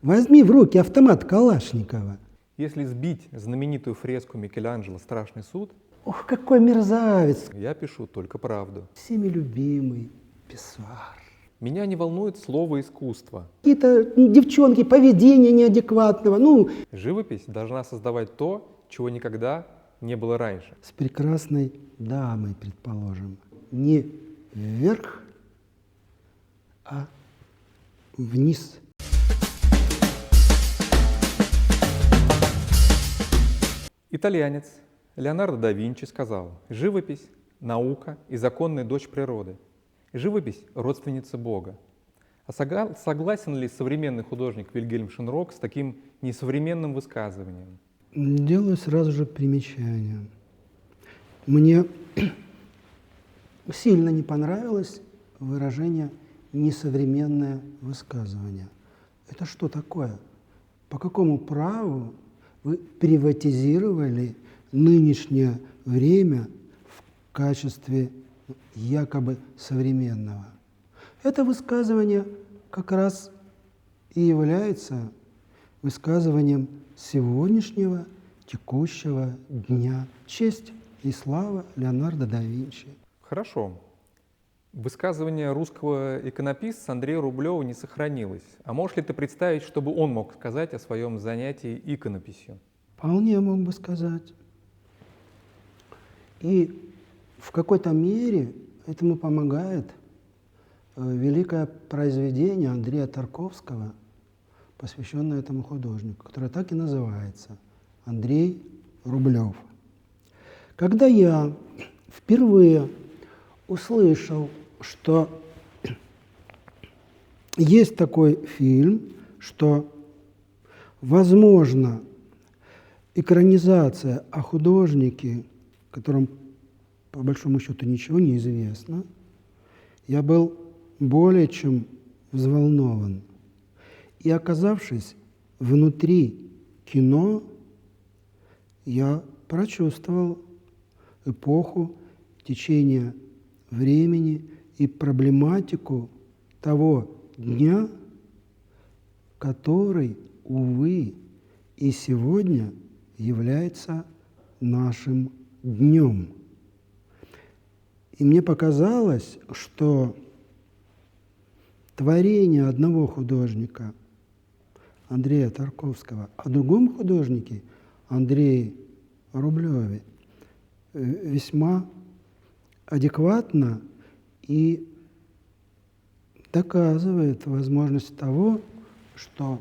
Возьми в руки автомат Калашникова. Если сбить знаменитую фреску Микеланджело «Страшный суд», Ох, какой мерзавец! я пишу только правду. Всеми любимый писсуар. Меня не волнует слово «искусство». Какие-то девчонки, поведение неадекватного. Ну, Живопись должна создавать то, чего никогда не было раньше. с прекрасной дамой, предположим. Не вверх, а вниз. Итальянец Леонардо да Винчи сказал: «Живопись – наука и законная дочь природы. Живопись – родственница Бога». А согласен ли современный художник Вильгельм Шенрок с таким несовременным высказыванием? Делаю сразу же примечание. Мне сильно не понравилось выражение «несовременное высказывание». Это что такое? По какому праву вы приватизировали нынешнее время в качестве якобы современного? Это высказывание как раз и является высказыванием сегодняшнего, текущего дня. Честь и слава Леонардо да Винчи. Хорошо. Высказывание русского иконописца Андрея Рублева не сохранилось. А можешь ли ты представить, чтобы он мог сказать о своем занятии иконописью? Вполне мог бы сказать. И в какой-то мере этому помогает великое произведение Андрея Тарковского, посвященное этому художнику, которое так и называется «Андрей Рублев». Когда я впервые услышал, что есть такой фильм, что возможно экранизация о художнике, которому по большому счету ничего не известно, я был более чем взволнован. И оказавшись внутри кино, я прочувствовал эпоху, течение времени и проблематику того дня, который, увы, и сегодня является нашим днем. И мне показалось, что творение одного художника, Андрея Тарковского, о другом художнике, Андрее Рублеве, весьма адекватно и доказывает возможность того, что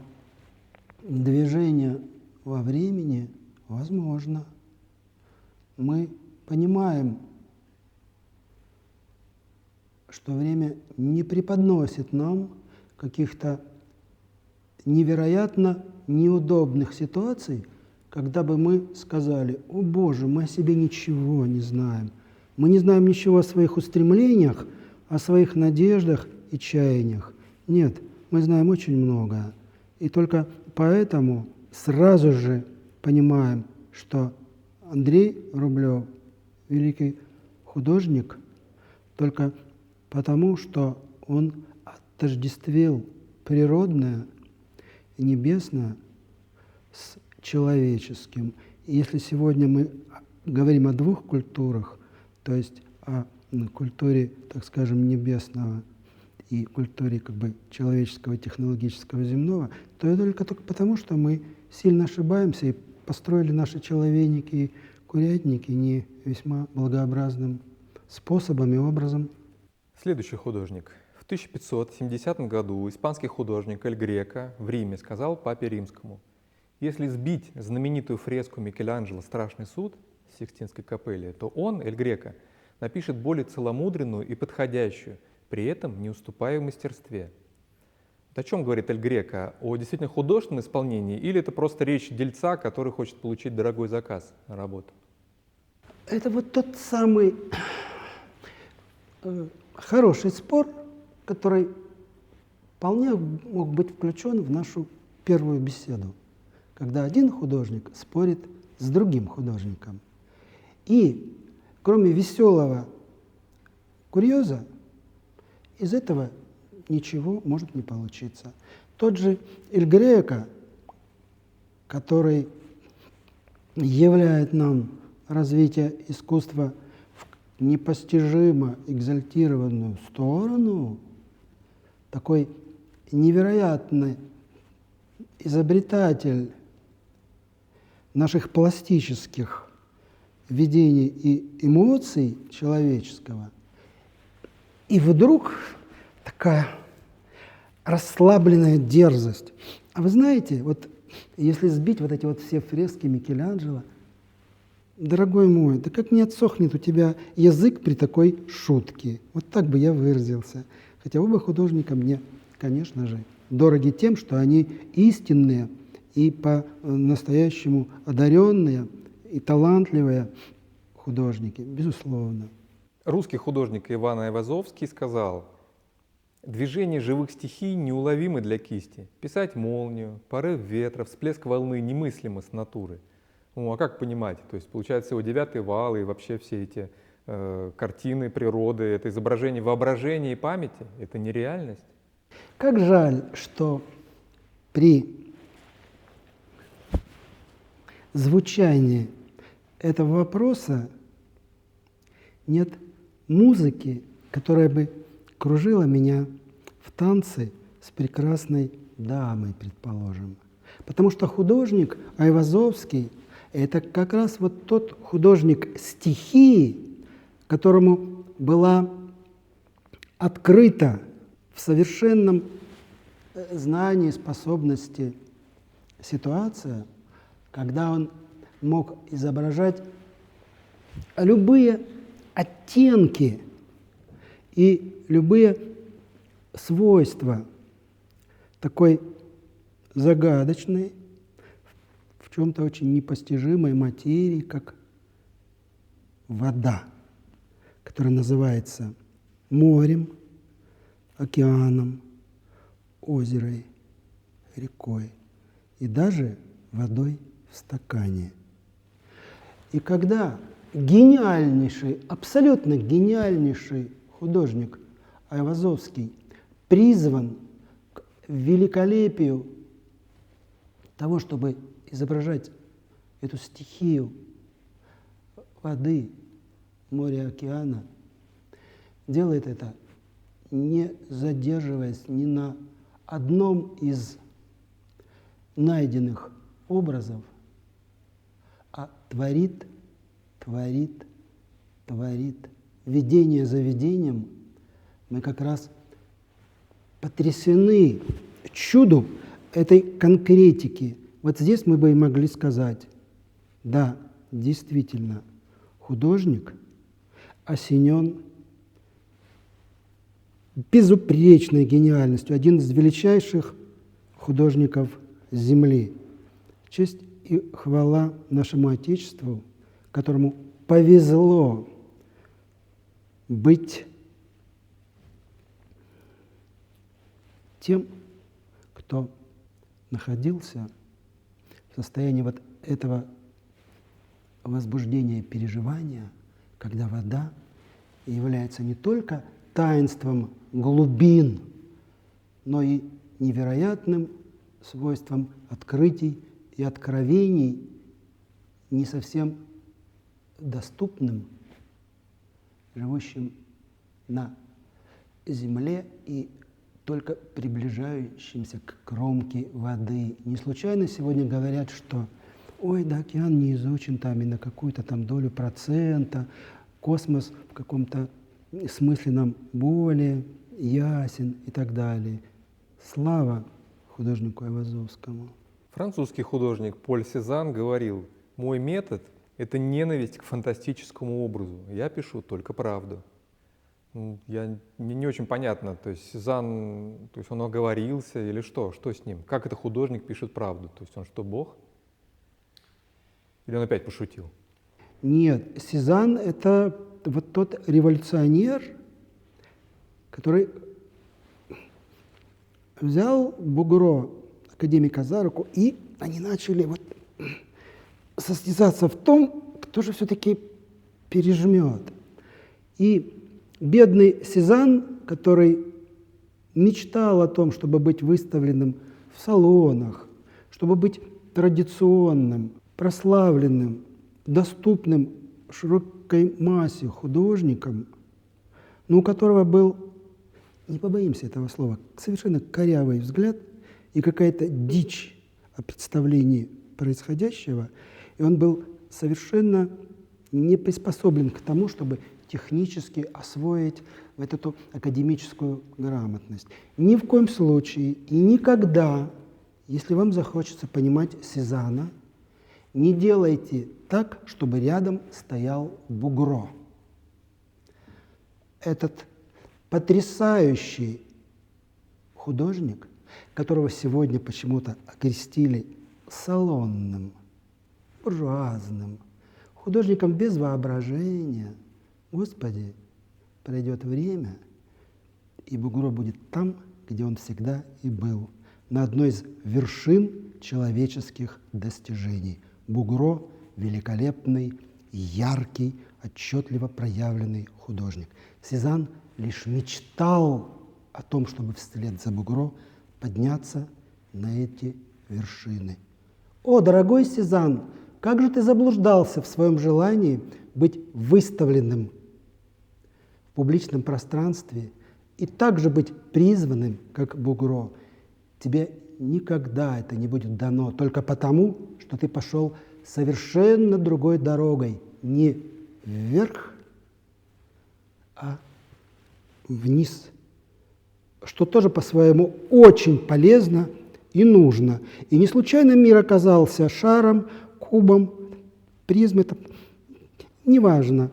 движение во времени возможно. Мы понимаем, что время не преподносит нам каких-то невероятно неудобных ситуаций, когда бы мы сказали: «О Боже, мы о себе ничего не знаем. Мы не знаем ничего о своих устремлениях, о своих надеждах и чаяниях». Нет, мы знаем очень многое. И только поэтому сразу же понимаем, что Андрей Рублев – великий художник только потому, что он отождествил природное и небесное с человеческим. И если сегодня мы говорим о двух культурах, то есть о культуре, так скажем, небесного и культуре как бы человеческого, технологического, земного, то это только потому, что мы сильно ошибаемся и построили наши человейники и курятники не весьма благообразным способом и образом. Следующий художник. В 1570 году испанский художник Эль Греко в Риме сказал папе римскому: «Если сбить знаменитую фреску Микеланджело «Страшный суд» в Сикстинской капелле, то он, Эль Греко, напишет более целомудренную и подходящую, при этом не уступая в мастерстве». О чем говорит Эль Греко? О действительно художественном исполнении или это просто речь дельца, который хочет получить дорогой заказ на работу? Это вот тот самый хороший спор, который вполне мог быть включен в нашу первую беседу, когда один художник спорит с другим художником. И кроме веселого курьеза, из этого ничего может не получиться. Тот же Эль Греко, который являет нам развитие искусства в непостижимо экзальтированную сторону, такой невероятный изобретатель наших пластических видений и эмоций человеческого, и вдруг такая расслабленная дерзость. А вы знаете, вот если сбить вот эти вот все фрески Микеланджело, дорогой мой, да как не отсохнет у тебя язык при такой шутке? Вот так бы я выразился. Хотя оба художника мне, конечно же, дороги тем, что они истинные и по-настоящему одаренные и талантливые художники, безусловно. Русский художник Иван Айвазовский сказал: «Движение живых стихий неуловимы для кисти. Писать молнию, порыв ветра, всплеск волны немыслимо с натуры». Ну а как понимать? То есть получается его 9-й вал и вообще все эти картины природы, это изображение воображения и памяти, это нереальность. Как жаль, что при звучании этого вопроса нет музыки, которая бы кружила меня в танце с прекрасной дамой, предположим. Потому что художник Айвазовский — это как раз вот тот художник стихии, которому была открыта в совершенном знании, способности ситуация, когда он мог изображать любые оттенки и любые свойства такой загадочной, в чем-то очень непостижимой материи, как вода, которая называется морем, океаном, озером, рекой и даже водой в стакане. И когда гениальнейший, абсолютно гениальнейший художник Айвазовский призван к великолепию того, чтобы изображать эту стихию воды, моря, океана, делает это, не задерживаясь ни на одном из найденных образов, а творит, творит, творит. Видение за видением мы как раз потрясены чуду этой конкретики. Вот здесь мы бы и могли сказать: да, действительно, художник осенен безупречной гениальностью, один из величайших художников Земли. Честь и хвала нашему Отечеству, которому повезло быть тем, кто находился в состоянии вот этого возбуждения, переживания, когда вода является не только таинством глубин, но и невероятным свойством открытий и откровений, не совсем доступным живущим на земле и только приближающимся к кромке воды. Не случайно сегодня говорят, что ой, да, океан не изучен там и на какую-то там долю процента, космос в каком-то смысле нам более ясен и так далее. Слава художнику Айвазовскому. Французский художник Поль Сезанн говорил: «Мой метод — это ненависть к фантастическому образу. Я пишу только правду». Мне не очень понятно, то есть Сезанн, то есть он оговорился или что? Что с ним? Как это художник пишет правду? То есть он что, Бог? Или он опять пошутил? Нет, Сезанн — это вот тот революционер, который взял Бугро, академика, за руку, и они начали вот состязаться в том, кто же все-таки пережмет. И бедный Сезанн, который мечтал о том, чтобы быть выставленным в салонах, чтобы быть традиционным, прославленным, доступным широкой массе художником, но у которого был, не побоимся этого слова, совершенно корявый взгляд и какая-то дичь о представлении происходящего, и он был совершенно не приспособлен к тому, чтобы технически освоить вот эту академическую грамотность. Ни в коем случае и никогда, если вам захочется понимать Сезанна, не делайте так, чтобы рядом стоял Бугро. Этот потрясающий художник, которого сегодня почему-то окрестили салонным, буржуазным, художником без воображения. Господи, пройдет время, и Бугро будет там, где он всегда и был, на одной из вершин человеческих достижений. Бугро – великолепный, яркий, отчетливо проявленный художник. Сезанн лишь мечтал о том, чтобы вслед за Бугро подняться на эти вершины. О, дорогой Сезанн, как же ты заблуждался в своем желании быть выставленным в публичном пространстве и также быть призванным, как Бугро. Тебе никогда это не будет дано, только потому, что ты пошел совершенно другой дорогой, не вверх, а вниз, что тоже по-своему очень полезно и нужно. И не случайно мир оказался шаром, кубом, призмой, неважно,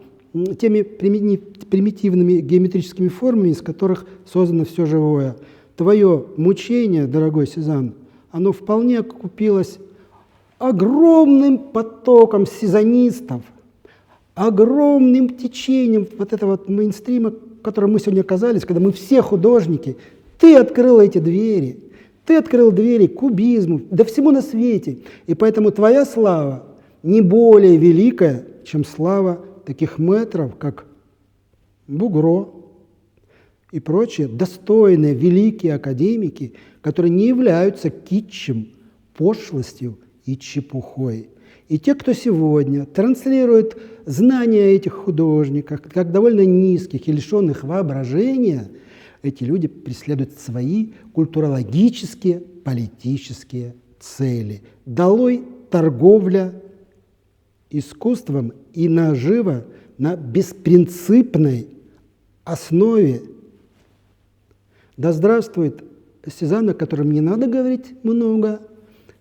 теми примитивными геометрическими формами, из которых создано все живое. Твое мучение, дорогой Сезанн, оно вполне окупилось огромным потоком сезонистов, огромным течением вот этого вот мейнстрима, в котором мы сегодня оказались, когда мы все художники. Ты открыл эти двери, ты открыл двери к кубизму, да всему на свете. И поэтому твоя слава не более великая, чем слава таких мэтров, как Бугро и прочие достойные, великие академики, которые не являются китчем, пошлостью и чепухой. И те, кто сегодня транслирует знания о этих художниках, как довольно низких и лишенных воображения, эти люди преследуют свои культурологические, политические цели. Долой торговля искусством и нажива на беспринципной основе. Да здравствует Сезанн, о котором не надо говорить много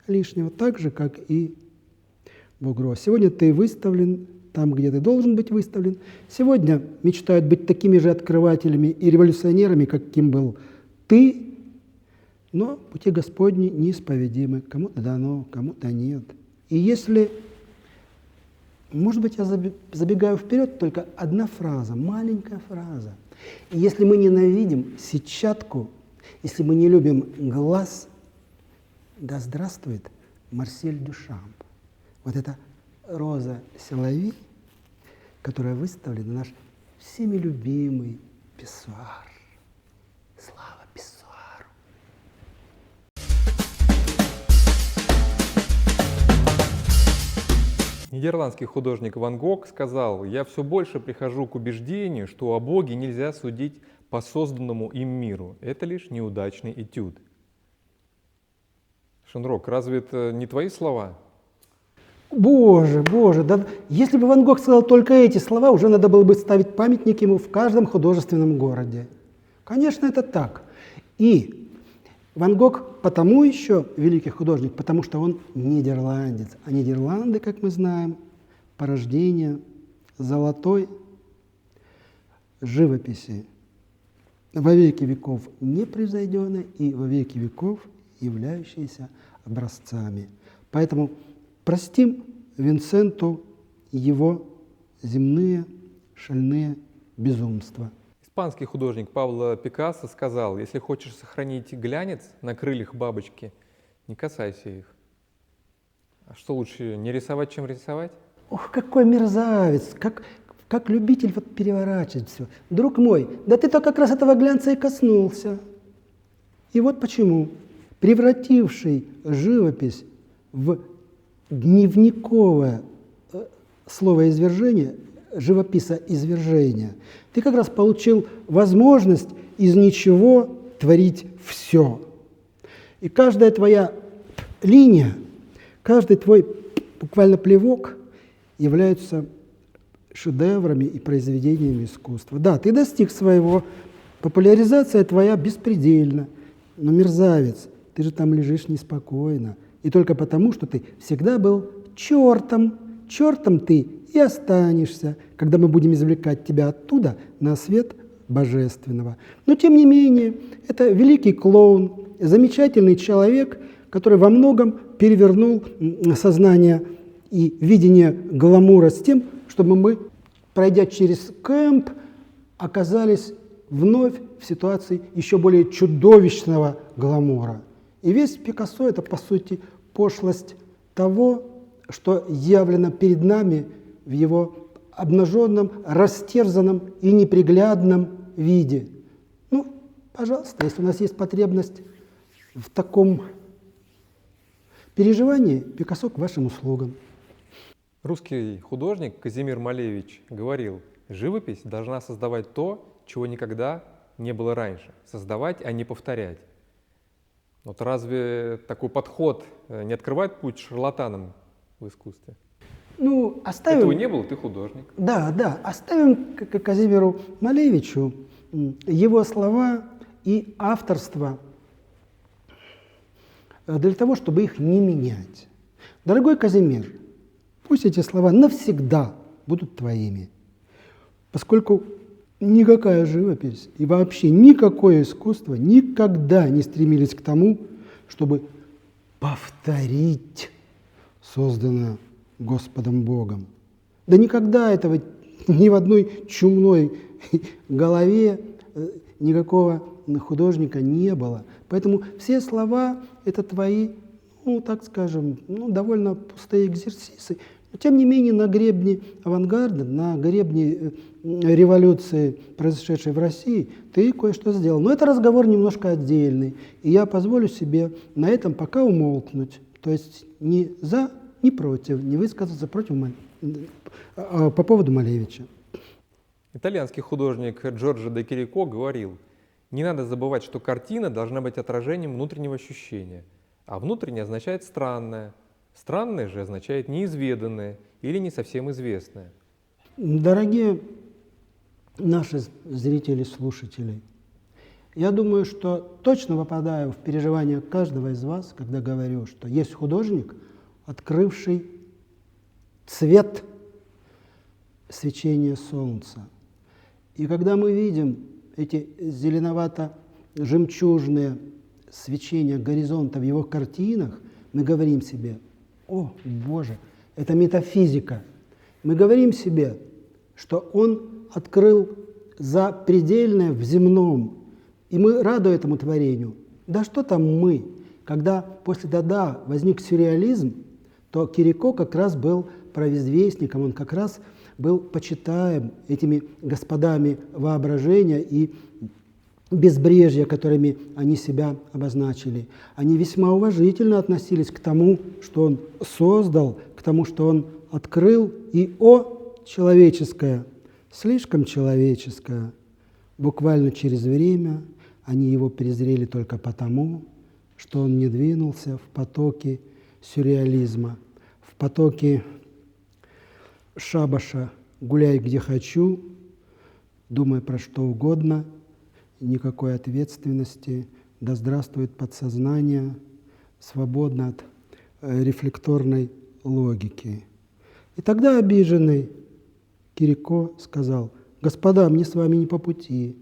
лишнего, так же, как и Бугро. Сегодня ты выставлен там, где ты должен быть выставлен. Сегодня мечтают быть такими же открывателями и революционерами, каким был ты, но пути Господни неисповедимы. Кому-то дано, кому-то нет. И если, может быть, я забегаю вперед, только одна фраза, маленькая фраза. И если мы ненавидим сетчатку, если мы не любим глаз, да здравствует Марсель Дюшамп. Вот эта роза Силави, которая выставлена, наш всеми любимый писсуар. Слава писсуару! Нидерландский художник Ван Гог сказал: «Я все больше прихожу к убеждению, что о Боге нельзя судить по созданному им миру. Это лишь неудачный этюд». Шенрок, разве это не твои слова? Боже, Боже, да если бы Ван Гог сказал только эти слова, уже надо было бы ставить памятник ему в каждом художественном городе. Конечно, это так. И Ван Гог потому еще великий художник, потому что он нидерландец. А Нидерланды, как мы знаем, порождение золотой живописи, во веки веков непревзойденной и во веки веков являющиеся образцами. Поэтому простим Винсенту его земные шальные безумства. Испанский художник Пабло Пикассо сказал: «Если хочешь сохранить глянец на крыльях бабочки, не касайся их». А что лучше, не рисовать, чем рисовать? Ох, какой мерзавец, как любитель вот переворачивать все. Друг мой, да ты-то как раз этого глянца и коснулся. И вот почему. превративший живопись в дневниковое словоизвержение, живописоизвержение, ты как раз получил возможность из ничего творить все. И каждая твоя линия, каждый твой буквально плевок являются шедеврами и произведениями искусства. Да, ты достиг своего, популяризация твоя беспредельна, но, мерзавец, ты же там лежишь неспокойно. И только потому, что ты всегда был чертом, чертом ты и останешься, когда мы будем извлекать тебя оттуда на свет божественного. Но, тем не менее, это великий клоун, замечательный человек, который во многом перевернул сознание и видение гламура с тем, чтобы мы, пройдя через кэмп, оказались вновь в ситуации еще более чудовищного гламура. И весь Пикассо – это, по сути, пошлость того, что явлено перед нами в его обнаженном, растерзанном и неприглядном виде. Ну, пожалуйста, если у нас есть потребность в таком переживании, Пикассо к вашим услугам. Русский художник Казимир Малевич говорил: живопись должна создавать то, чего никогда не было раньше. Создавать, а не повторять. Вот разве такой подход не открывает путь шарлатанам в искусстве? Ну, оставим... Этого не было, ты художник. Да, оставим Казимиру Малевичу его слова и авторство для того, чтобы их не менять. Дорогой Казимир, пусть эти слова навсегда будут твоими, поскольку никакая живопись и вообще никакое искусство никогда не стремились к тому, чтобы повторить созданное Господом Богом. Да никогда этого ни в одной чумной голове никакого художника не было. Поэтому все слова – это твои, ну, так скажем, довольно пустые экзерсисы. Но, тем не менее, на гребне авангарда, на гребне революции, произошедшей в России, ты кое-что сделал. Но это разговор немножко отдельный. И я позволю себе на этом пока умолкнуть. То есть ни за, ни против, не высказаться по поводу Малевича. Итальянский художник Джорджо де Кирико говорил: не надо забывать, что картина должна быть отражением внутреннего ощущения, а внутреннее означает странное, странное же означает неизведанное или не совсем известное. Дорогие наши зрители, слушатели, я думаю, что точно попадаю в переживания каждого из вас, когда говорю, что есть художник, открывший цвет свечения солнца. И когда мы видим эти зеленовато-жемчужные свечения горизонта в его картинах, мы говорим себе: о, Боже, это метафизика. Мы говорим себе, что он открыл запредельное в земном, и мы рады этому творению. Да что там мы? Когда после Дада возник сюрреализм, то Кирико как раз был провозвестником, он как раз был почитаем этими господами воображения и безбрежья, которыми они себя обозначили. Они весьма уважительно относились к тому, что он создал, к тому, что он открыл, и человеческое, слишком человеческое, буквально через время они его презрели только потому, что он не двинулся в потоке сюрреализма, в потоке шабаша «гуляй где хочу», думай про что угодно, никакой ответственности, да здравствует подсознание, свободно от рефлекторной логики. И тогда обиженный Кирико сказал: господа, мне с вами не по пути,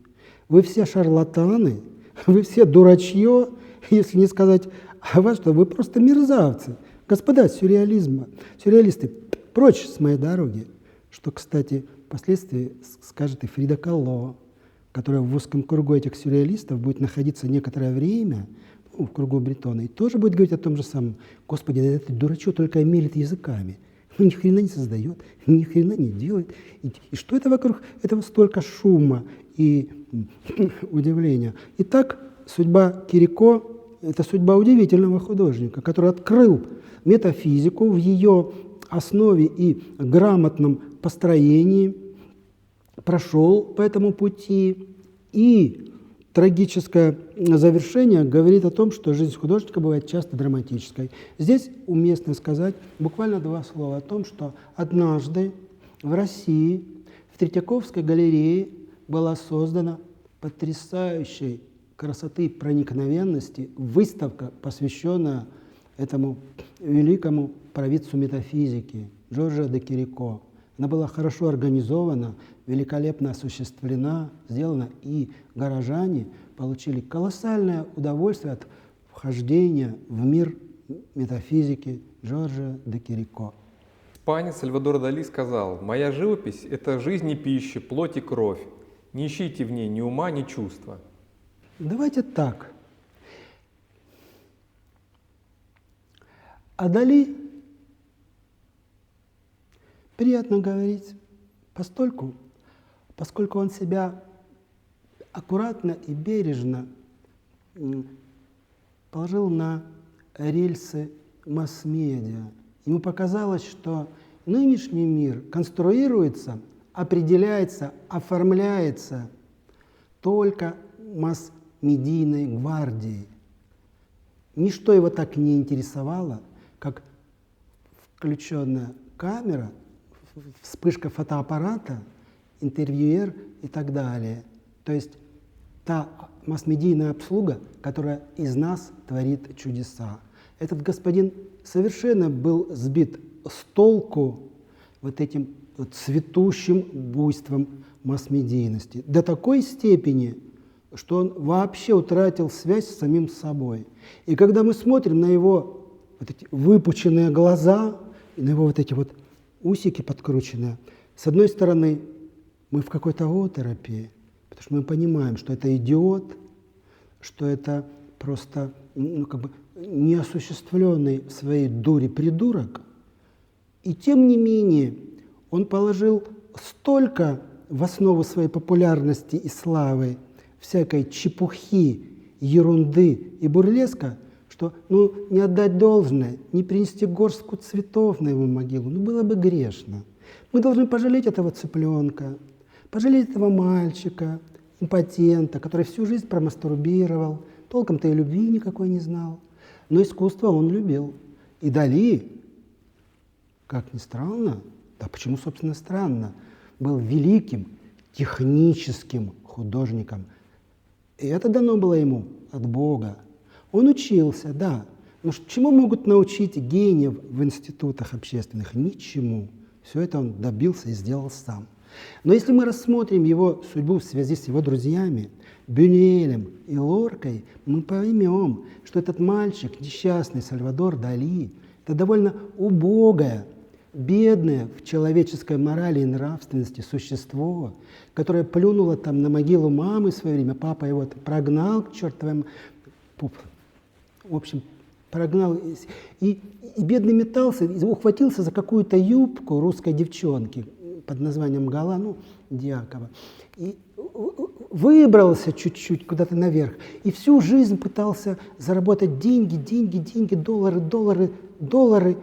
вы все шарлатаны, вы все дурачье, если не сказать о вас, что вы просто мерзавцы. Господа сюрреалисты, прочь с моей дороги, что, кстати, впоследствии скажет и Фрида Кало, которая в узком кругу этих сюрреалистов будет находиться некоторое время, в кругу Бретона, и тоже будет говорить о том же самом: Господи, да этот дурачок только мелет языками, он ни хрена не создает, ни хрена не делает. И что это вокруг этого столько шума и удивления? Итак, судьба Кирико это судьба удивительного художника, который открыл метафизику в ее основе и грамотном построении, прошел по этому пути, и трагическое завершение говорит о том, что жизнь художника бывает часто драматической. Здесь уместно сказать буквально два слова о том, что однажды в России в Третьяковской галерее была создана потрясающей красоты и проникновенности выставка, посвященная этому великому провидцу метафизики Джорджо де Кирико. Она была хорошо организована, великолепно осуществлена, сделана, и горожане получили колоссальное удовольствие от вхождения в мир метафизики Джорджо де Кирико. Испанец Сальвадор Дали сказал: «Моя живопись – это жизнь и пища, плоть и кровь. Не ищите в ней ни ума, ни чувства». Давайте так. А Дали приятно говорить, поскольку он себя аккуратно и бережно положил на рельсы масс-медиа. Ему показалось, что нынешний мир конструируется, определяется, оформляется только масс-медийной гвардией. Ничто его так не интересовало, как включенная камера, вспышка фотоаппарата, интервьюер и так далее. То есть та масс-медийная обслуга, которая из нас творит чудеса. Этот господин совершенно был сбит с толку вот этим вот цветущим буйством масс-медийности. До такой степени, что он вообще утратил связь с самим собой. И когда мы смотрим на его вот эти выпученные глаза, и на его вот эти вот усики подкрученные, с одной стороны, мы в какой-то оторопи, потому что мы понимаем, что это идиот, что это просто неосуществленный в своей дуре придурок. И тем не менее он положил столько в основу своей популярности и славы всякой чепухи, ерунды и бурлеска, что не отдать должное, не принести горстку цветов на его могилу, было бы грешно. Мы должны пожалеть этого цыпленка, пожалеть этого мальчика, импотента, который всю жизнь промастурбировал, толком-то и любви никакой не знал. Но искусство он любил. И Дали, как ни странно, да почему, собственно, странно, был великим техническим художником. И это дано было ему от Бога. Он учился, да. Но чему могут научить гениев в институтах общественных? Ничему. Все это он добился и сделал сам. Но если мы рассмотрим его судьбу в связи с его друзьями, Бюнюэлем и Лоркой, мы поймем, что этот мальчик, несчастный Сальвадор Дали, это довольно убогое, бедное в человеческой морали и нравственности существо, которое плюнуло там на могилу мамы в свое время, папа его прогнал к чертовым, в общем, прогнал, и бедный метался, ухватился за какую-то юбку русской девчонки под названием Гала, Дьякова, и выбрался чуть-чуть куда-то наверх, и всю жизнь пытался заработать деньги, доллары,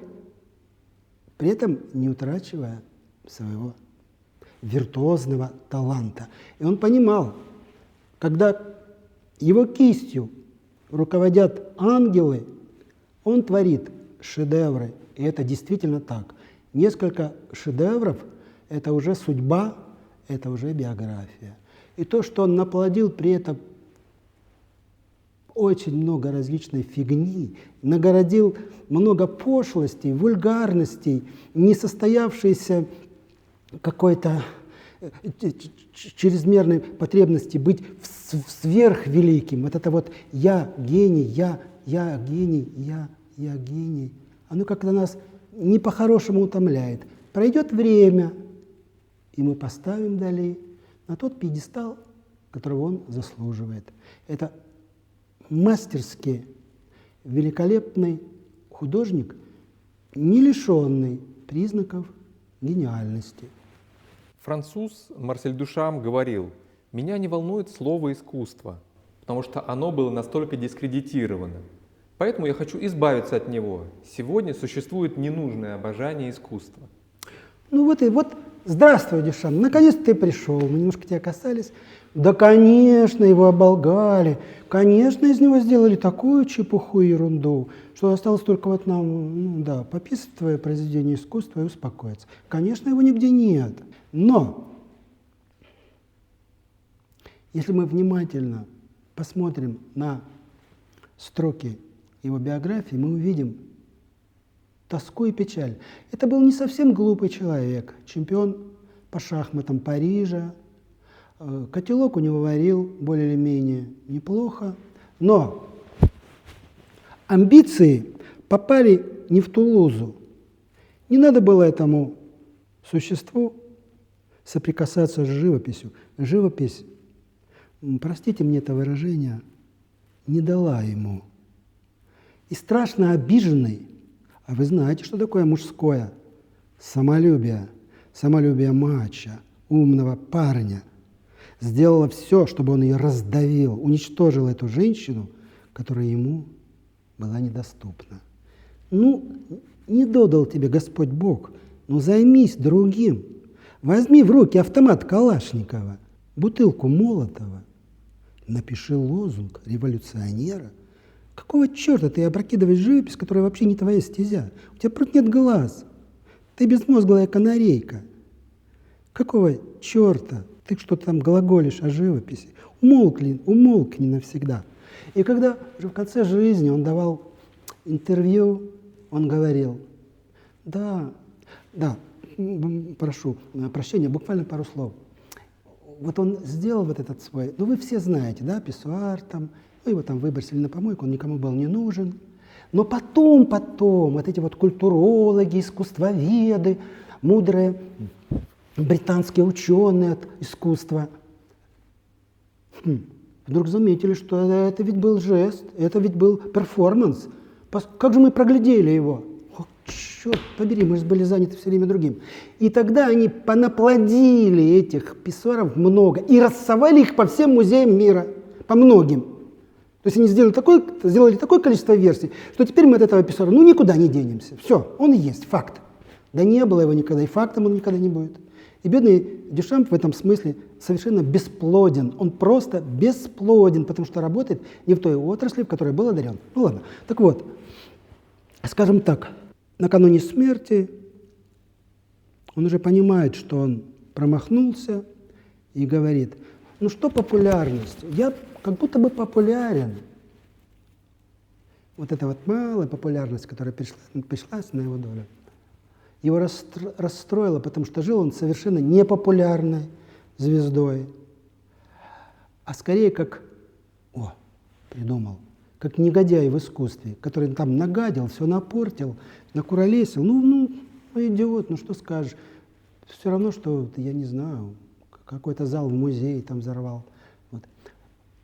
при этом не утрачивая своего виртуозного таланта. И он понимал, когда его кистью руководят ангелы, он творит шедевры. И это действительно так. Несколько шедевров – это уже судьба, это уже биография. И то, что он наплодил при этом очень много различной фигни, нагородил много пошлостей, вульгарностей, несостоявшейся какой-то чрезмерной потребности быть сверхвеликим. Вот это вот «я гений», «я гений», оно как-то нас не по-хорошему утомляет. Пройдет время, и мы поставим Дали на тот пьедестал, которого он заслуживает. Это мастерски великолепный художник, не лишенный признаков гениальности. Француз Марсель Дюшам говорил: «Меня не волнует слово искусство. потому что оно было настолько дискредитировано. Поэтому я хочу избавиться от него. Сегодня существует ненужное обожание искусства. Ну вот и вот, здравствуй, Дюшан, наконец ты пришел, мы немножко тебя касались. Да, конечно, его оболгали, конечно, из него сделали такую чепуху и ерунду, что осталось только вот нам, ну да, пописать твое произведение искусства и успокоиться. Конечно, его нигде нет. Но, если мы внимательно посмотрим на строки его биографии, мы увидим тоску и печаль. Это был не совсем глупый человек, чемпион по шахматам Парижа. Котелок у него варил более или менее неплохо. Но амбиции попали не в Тулузу. Не надо было этому существу соприкасаться с живописью. Живопись, простите мне это выражение, не дала ему. И страшно обиженный, а вы знаете, что такое мужское самолюбие, самолюбие мачо, умного парня, сделала все, чтобы он ее раздавил, уничтожил эту женщину, которая ему была недоступна. Ну, не додал тебе Господь Бог, ну займись другим. Возьми в руки автомат Калашникова, бутылку Молотова, напиши лозунг революционера. Какого черта ты опрокидываешь живопись, которая вообще не твоя стезя? У тебя просто нет глаз. Ты безмозглая канарейка. Какого черта ты что-то там глаголишь о живописи? Умолкни навсегда. И когда уже в конце жизни он давал интервью, он говорил, да, прошу прощения, буквально пару слов. Вот он сделал вот этот свой, ну вы все знаете, да, писсуар там, ну его там выбросили на помойку, он никому был не нужен. Но потом, вот эти вот культурологи, искусствоведы, мудрые британские ученые от искусства, вдруг заметили, что это ведь был жест, это ведь был перформанс. Как же мы проглядели его? О, черт побери, мы же были заняты все время другим. И тогда они понаплодили этих писсуаров много и рассовали их по всем музеям мира, по многим. То есть они сделали такое количество версий, что теперь мы от этого писсуара никуда не денемся. Все, он и есть, факт. Да не было его никогда, и фактом он никогда не будет. И бедный Дюшамп в этом смысле совершенно бесплоден. Он просто бесплоден, потому что работает не в той отрасли, в которой был одарен. Ну ладно. Так вот, скажем так, накануне смерти он уже понимает, что он промахнулся и говорит, ну что популярность? Я как будто бы популярен. Вот эта вот малая популярность, которая пришлась на его долю, его расстроило, потому что жил он совершенно непопулярной звездой, а скорее как, как негодяй в искусстве, который там нагадил, все напортил, накуролесил. Ну, идиот, ну что скажешь. Все равно, что, я не знаю, какой-то зал в музее там взорвал.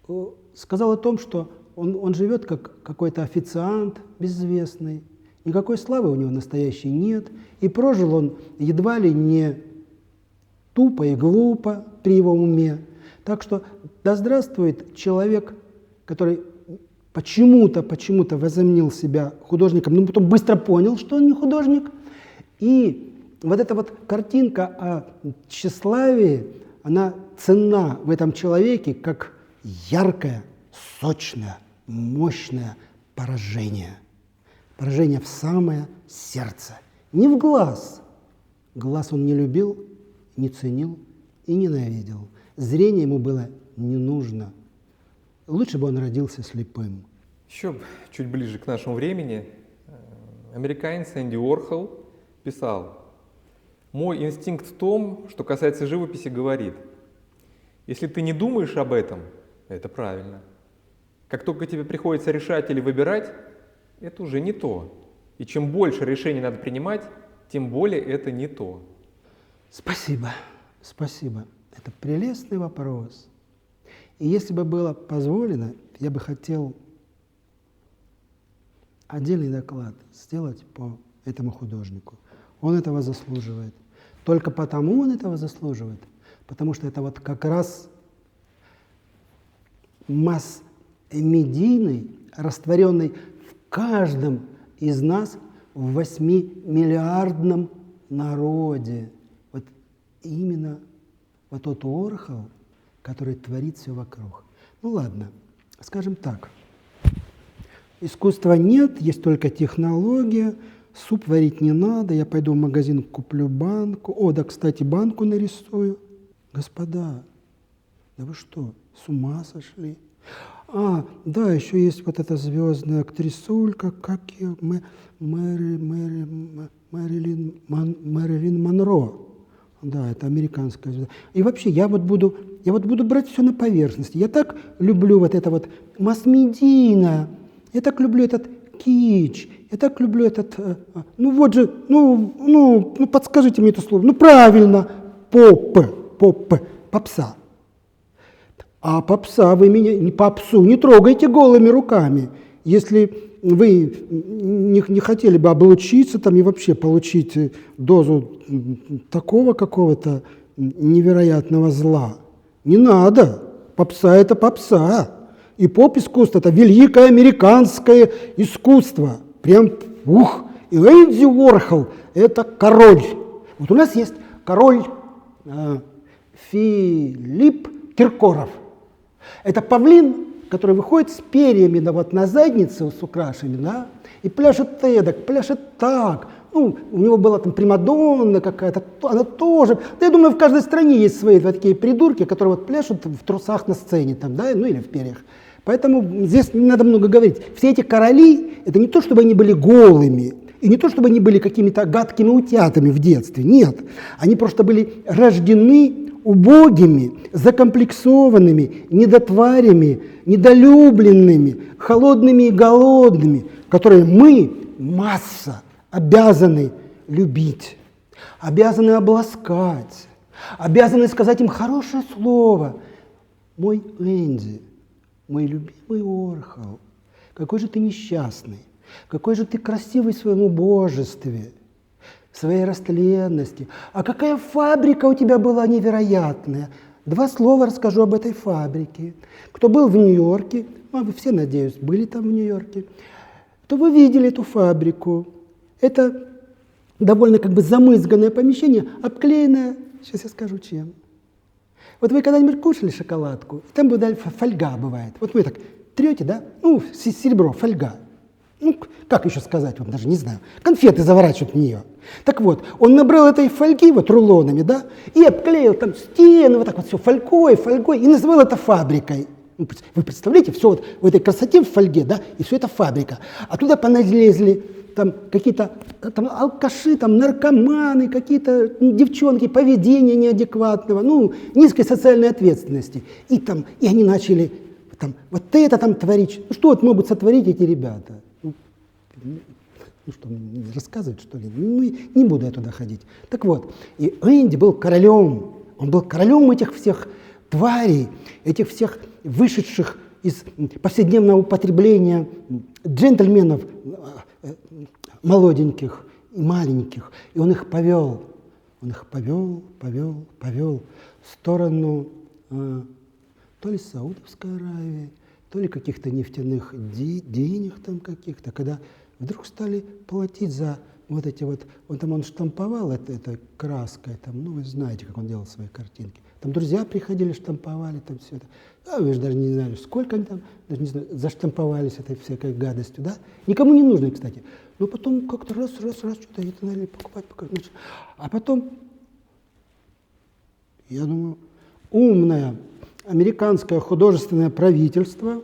Вот. Сказал о том, что он живет как какой-то официант безвестный, никакой славы у него настоящей нет, и прожил он едва ли не тупо и глупо при его уме. Так что да здравствует человек, который почему-то возомнил себя художником, но потом быстро понял, что он не художник. И вот эта вот картинка о тщеславии, она ценна в этом человеке как яркое, сочное, мощное поражение. Поражение в самое сердце. Не в глаз. Глаз он не любил, не ценил и ненавидел. Зрение ему было не нужно. Лучше бы он родился слепым. Еще чуть ближе к нашему времени американец Энди Уорхол писал: «Мой инстинкт в том, что касается живописи, говорит, если ты не думаешь об этом, это правильно. Как только тебе приходится решать или выбирать, это уже не то. И чем больше решений надо принимать, тем более это не то». Спасибо. Это прелестный вопрос. И если бы было позволено, я бы хотел отдельный доклад сделать по этому художнику. Он этого заслуживает. Только потому он этого заслуживает, потому что это вот как раз медийный, растворенный в каждом из нас в 8-миллиардном народе. Вот именно вот тот Уорхол, который творит все вокруг. Ну ладно, скажем так. Искусства нет, есть только технология. Суп варить не надо, я пойду в магазин, куплю банку. О, да, кстати, банку нарисую. Господа, да вы что, с ума сошли? А, да, еще есть вот эта звездная актрисулька, как ее, Мэрилин Монро. Да, это американская звезда. И вообще, я вот буду брать все на поверхности. Я так люблю вот это вот масс-медийное, я так люблю этот кич, я так люблю этот, ну вот же, ну подскажите мне это слово, ну правильно, попса. А попса, вы меня, попсу не трогайте голыми руками. Если вы не хотели бы облучиться там и вообще получить дозу такого какого-то невероятного зла, не надо. Попса – это попса. И поп-искусство – это великое американское искусство. Прям, ух! И Энди Уорхол – это король. Вот у нас есть король Филипп Киркоров. Это павлин, который выходит с перьями, да, вот на заднице с украшенными, да, и пляшет эдак, пляшет так. Ну, у него была там примадонна какая-то, она тоже. Да, я думаю, в каждой стране есть свои вот такие придурки, которые вот пляшут в трусах на сцене, там, да, ну или в перьях. Поэтому здесь не надо много говорить. Все эти короли, это не то, чтобы они были голыми, и не то, чтобы они были какими-то гадкими утятами в детстве, нет. Они просто были рождены убогими, закомплексованными, недотварями, недолюбленными, холодными и голодными, которые мы, масса, обязаны любить, обязаны обласкать, обязаны сказать им хорошее слово. Мой Энди, мой любимый Уорхол, какой же ты несчастный, какой же ты красивый в своем убожестве, в своей растленности. А какая фабрика у тебя была невероятная. 2 слова расскажу об этой фабрике. Кто был в Нью-Йорке, а вы все, надеюсь, были там в Нью-Йорке, то вы видели эту фабрику. Это довольно как бы замызганное помещение, обклеенное, сейчас я скажу чем. Вот вы когда-нибудь кушали шоколадку, там фольга бывает. Вот вы так трете, да? Ну, серебро, фольга. Ну, как еще сказать вам, даже не знаю. Конфеты заворачивают в нее. Так вот, он набрал этой фольги вот рулонами, да, и обклеил там стены, вот так вот все фольгой, и называл это фабрикой. Вы представляете, все вот в этой красоте в фольге, да, и все это фабрика. А туда поналезли там какие-то там алкаши, там наркоманы, какие-то девчонки, поведения неадекватного, ну, низкой социальной ответственности. И они начали там вот это там творить. Ну, что вот могут сотворить эти ребята? Ну что, рассказывать, что ли? Ну, не буду я туда ходить. Так вот, и Энди был королем. Он был королем этих всех тварей, этих всех вышедших из повседневного употребления джентльменов молоденьких и маленьких. И он их повел. Он их повел в сторону то ли Саудовской Аравии, то ли каких-то нефтяных денег там каких-то, когда вдруг стали платить за вот эти вот, он штамповал этой краской, там, ну вы знаете, как он делал свои картинки. Там друзья приходили, штамповали там все это. А вы же даже не знали, сколько они там, даже не знаю, заштамповались этой всякой гадостью, да? Никому не нужно, кстати. Но потом как-то раз, что-то это начали покупать. А потом, я думаю, умное американское художественное правительство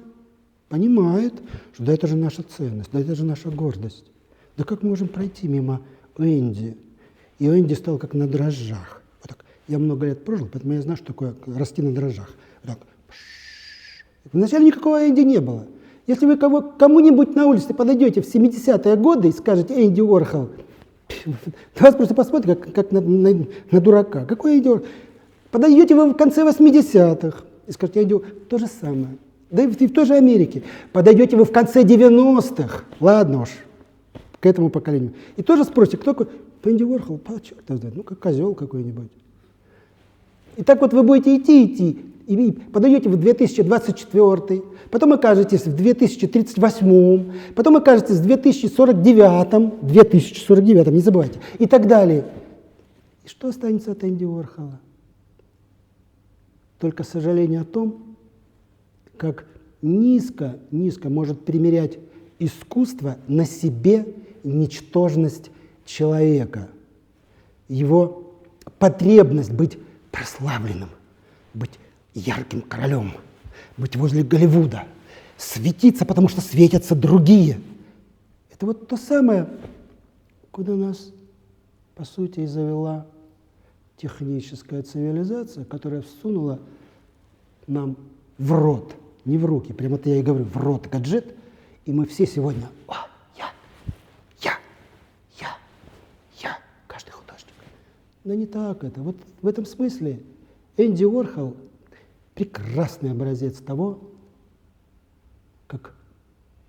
понимает, что да это же наша ценность, да это же наша гордость. Да как мы можем пройти мимо Энди? И Энди стал как на дрожжах. Вот так. Я много лет прожил, поэтому я знаю, что такое расти на дрожжах. Вот так. Вначале никакого Энди не было. Если вы кому-нибудь на улице подойдете в 70-е годы и скажете «Энди Уорхол», вас просто посмотрят как на дурака. Какой Энди Уорхол? Подойдете вы в конце 80-х и скажете «Энди Уорхол», то же самое. Да и в той же Америке. Подойдете вы в конце 90-х, ладно уж, к этому поколению. И тоже спросите, кто такой Энди Уорхол? Черт его знает, ну как козел какой-нибудь. И так вот вы будете идти, и подойдете в 2024, потом окажетесь в 2038, потом окажетесь в 2049, не забывайте, и так далее. И что останется от Энди Уорхола? Только сожаление о том, как низко может примерять искусство на себе ничтожность человека, его потребность быть прославленным, быть ярким королем, быть возле Голливуда, светиться, потому что светятся другие. Это вот то самое, куда нас, по сути, и завела техническая цивилизация, которая всунула нам в рот, не в руки, прямо-то я и говорю, в рот гаджет, и мы все сегодня, я, каждый художник. Но не так это. Вот в этом смысле Энди Уорхол прекрасный образец того, как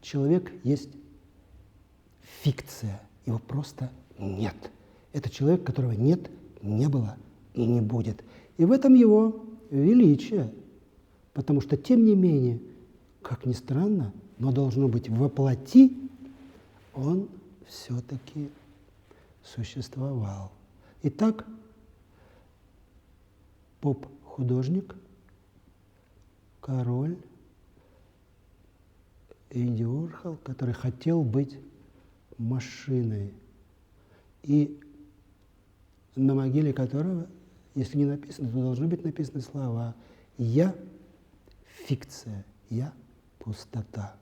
человек есть фикция, его просто нет. Это человек, которого нет, не было и не будет. И в этом его величие, потому что, тем не менее, как ни странно, но должно быть воплоти, он все-таки существовал. Итак, поп-художник, король Энди Уорхол, который хотел быть машиной, и на могиле которого, если не написано, то должны быть написаны слова «Я – фикция, я – пустота».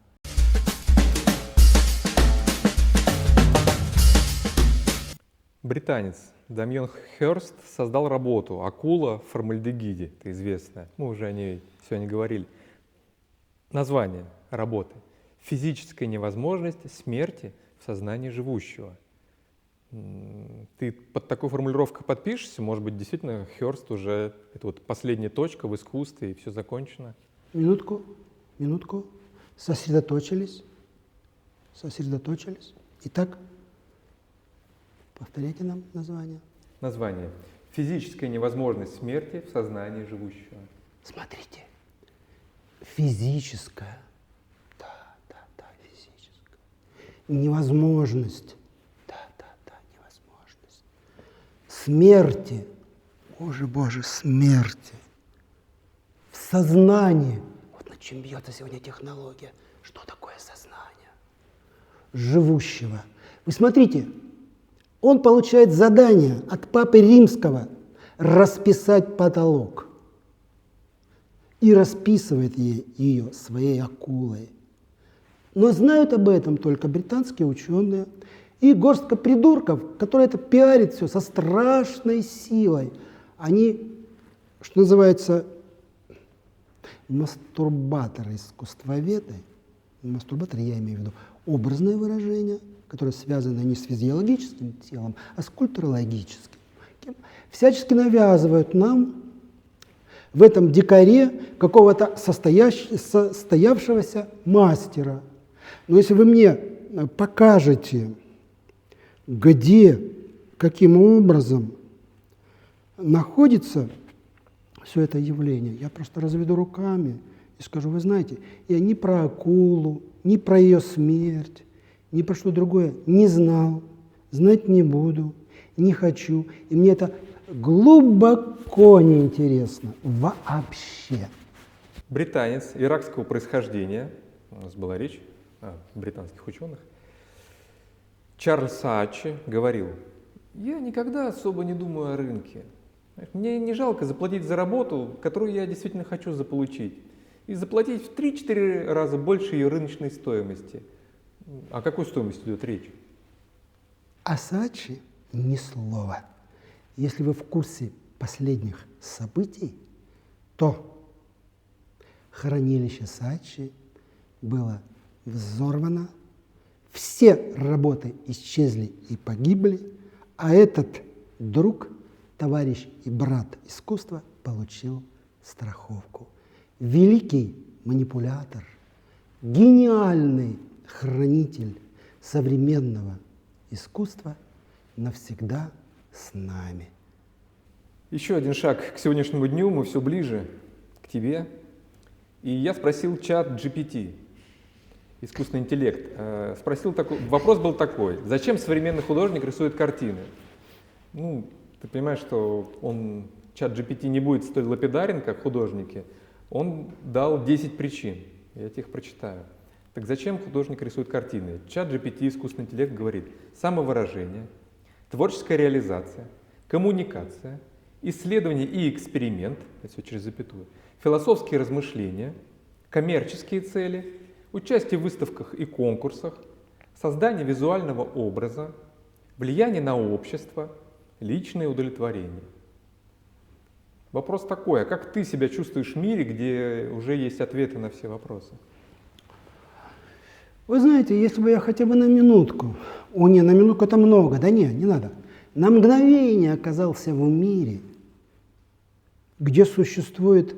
Британец Дамьен Хёрст создал работу «Акула в формальдегиде». Это известно. Мы уже о ней сегодня говорили. Название работы «Физическая невозможность смерти в сознании живущего». Ты под такой формулировкой подпишешься? Может быть, действительно, Хёрст уже это вот последняя точка в искусстве, и все закончено? Минутку. Сосредоточились. Итак, повторяйте нам название. Название «Физическая невозможность смерти в сознании живущего». Смотрите. Физическая. Да, физическая. Невозможность. Да, невозможность. Смерти. Боже, смерти. В сознании. Вот над чем бьется сегодня технология. Что такое сознание? Живущего. Вы смотрите, он получает задание от Папы Римского расписать потолок. И расписывает ее своей акулой. Но знают об этом только британские ученые и горстка придурков, которые это пиарят все со страшной силой. Они, что называется, мастурбаторы, искусствоведы. Мастурбаторы, я имею в виду образное выражение, которое связано не с физиологическим телом, а с культурологическим. Всячески навязывают нам в этом дикаре какого-то состоявшегося мастера. Но если вы мне покажете, где, каким образом находится все это явление, я просто разведу руками и скажу: вы знаете, я ни про акулу, ни про ее смерть, ни про что другое не знал, знать не буду, не хочу, и мне это глубоко неинтересно вообще. Британец иракского происхождения, у нас была речь о британских ученых, Чарльз Саачи говорил: я никогда особо не думаю о рынке. Мне не жалко заплатить за работу, которую я действительно хочу заполучить, и заплатить в 3-4 раза больше ее рыночной стоимости. О какой стоимости идет речь? О Саачи ни слова. Если вы в курсе последних событий, то хранилище Саачи было взорвано, все работы исчезли и погибли, а этот друг, товарищ и брат искусства получил страховку. Великий манипулятор, гениальный хранитель современного искусства навсегда с нами. Еще один шаг к сегодняшнему дню, мы все ближе к тебе. И я спросил чат GPT, искусственный интеллект. Вопрос был такой: зачем современный художник рисует картины? Ну, ты понимаешь, что чат GPT не будет столь лапидарен, как художники. Он дал 10 причин, я тебе их прочитаю. Так зачем художник рисует картины? Чат GPT, искусственный интеллект, говорит: самовыражение, творческая реализация, коммуникация, исследование и эксперимент, это все через запятую, философские размышления, коммерческие цели, участие в выставках и конкурсах, создание визуального образа, влияние на общество, личное удовлетворение. Вопрос такой: а как ты себя чувствуешь в мире, где уже есть ответы на все вопросы? Вы знаете, если бы я хотя бы на минутку, на минутку это много, да не надо, на мгновение оказался в мире, где существует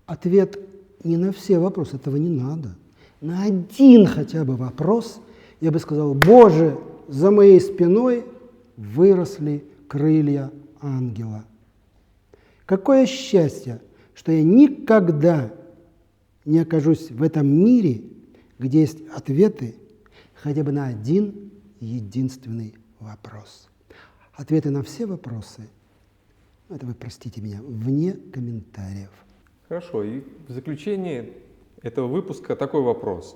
ответ не на все вопросы, этого не надо. На один хотя бы вопрос я бы сказал: Боже, за моей спиной выросли крылья ангела. Какое счастье, что я никогда не окажусь в этом мире, где есть ответы хотя бы на один единственный вопрос. Ответы на все вопросы, это вы простите меня, вне комментариев. Хорошо, и в заключении этого выпуска такой вопрос.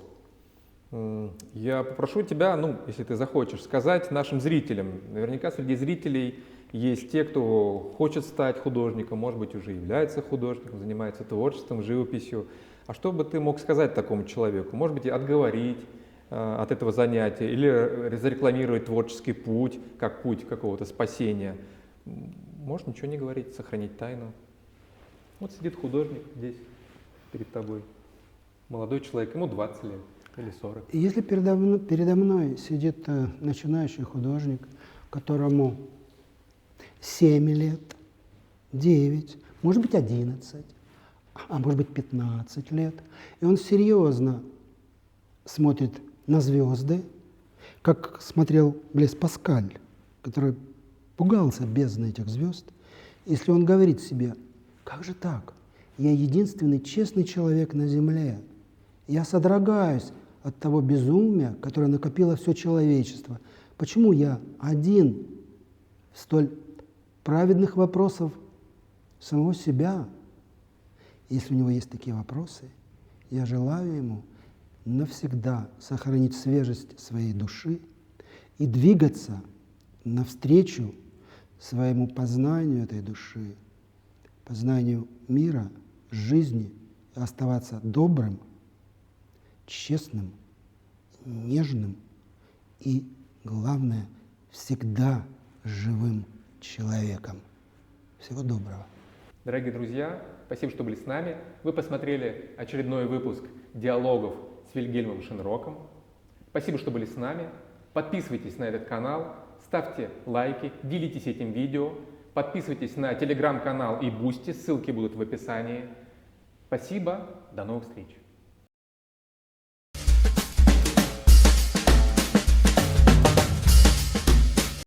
Я попрошу тебя, если ты захочешь, сказать нашим зрителям, наверняка среди зрителей есть те, кто хочет стать художником, может быть, уже является художником, занимается творчеством, живописью. А что бы ты мог сказать такому человеку? Может быть, отговорить от этого занятия или зарекламировать творческий путь, как путь какого-то спасения? Можешь ничего не говорить, сохранить тайну. Вот сидит художник здесь перед тобой, молодой человек, ему 20 лет или 40. И если передо мной сидит начинающий художник, которому 7 лет, 9, может быть 11, а может быть 15 лет, и он серьезно смотрит на звезды, как смотрел Блез Паскаль, который пугался бездны этих звезд. Если он говорит себе: как же так? Я единственный честный человек на земле. Я содрогаюсь от того безумия, которое накопило все человечество. Почему я один в столь праведных вопросов самого себя? Если у него есть такие вопросы, я желаю ему навсегда сохранить свежесть своей души и двигаться навстречу своему познанию этой души, познанию мира, жизни, и оставаться добрым, честным, нежным и, главное, всегда живым человеком. Всего доброго. Дорогие друзья, спасибо, что были с нами. Вы посмотрели очередной выпуск диалогов с Вильгельмом Шенроком. Спасибо, что были с нами. Подписывайтесь на этот канал, ставьте лайки, делитесь этим видео, подписывайтесь на телеграм-канал и Бусти, ссылки будут в описании. Спасибо, до новых встреч.